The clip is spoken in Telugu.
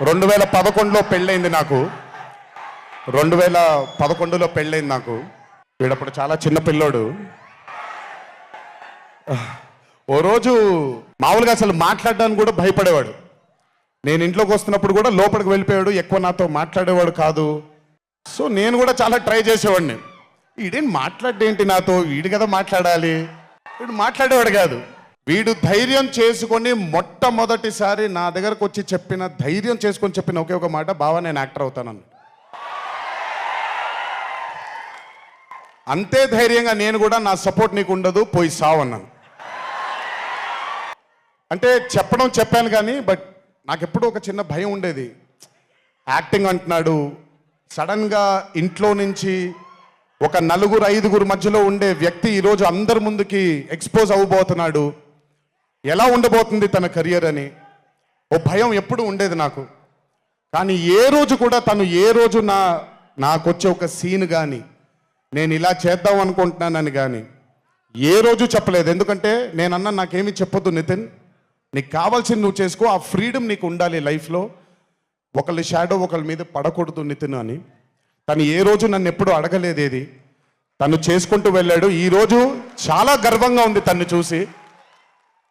2011లో పెళ్ళైంది నాకు. 2011లో పెళ్ళైంది నాకు. వీడప్పుడు చాలా చిన్న పిల్లోడు. ఓ రోజు మామూలుగా అసలు మాట్లాడడానికి కూడా భయపడేవాడు. నేను ఇంట్లోకి వస్తున్నప్పుడు కూడా లోపలికి వెళ్ళిపోయాడు. ఎక్కువ నాతో మాట్లాడేవాడు కాదు. సో నేను కూడా చాలా ట్రై చేసేవాడిని. వీడేం మాట్లాడేంటి నాతో, వీడు కదా మాట్లాడాలి. వీడు మాట్లాడేవాడు కాదు. వీడు ధైర్యం చేసుకొని మొట్టమొదటిసారి నా దగ్గరకు వచ్చి ధైర్యం చేసుకొని చెప్పిన ఒకే ఒక మాట, బావా నేను యాక్టర్ అవుతానని. అంతే ధైర్యంగా నేను కూడా నా సపోర్ట్ నీకు ఉండదు, పోయి సావు అన్నాను. అంటే చెప్పాను కానీ బట్ నాకు ఎప్పుడూ ఒక చిన్న భయం ఉండేది. యాక్టింగ్ అంటున్నాడు, సడన్గా ఇంట్లో నుంచి ఒక 4-5 మధ్యలో ఉండే వ్యక్తి ఈరోజు అందరి ముందుకి ఎక్స్పోజ్ అవ్వబోతున్నాడు, ఎలా ఉండబోతుంది తన కెరియర్ అని ఓ భయం ఎప్పుడు ఉండేది నాకు. కానీ ఏ రోజు కూడా తను నాకొచ్చే ఒక సీన్ కానీ నేను ఇలా చేద్దాం అనుకుంటున్నానని కానీ ఏ రోజు చెప్పలేదు. ఎందుకంటే నేనన్నా నాకేమీ చెప్పొద్దు నితిన్, నీకు కావాల్సింది నువ్వు చేసుకో, ఆ ఫ్రీడమ్ నీకు ఉండాలి లైఫ్లో, ఒకళ్ళ షాడో ఒకళ్ళ మీద పడకూడదు నితిన్ అని. తను ఏ రోజు నన్ను ఎప్పుడూ అడగలేదేది, తను చేసుకుంటూ వెళ్ళాడు. ఈరోజు చాలా గర్వంగా ఉంది తను చూసి.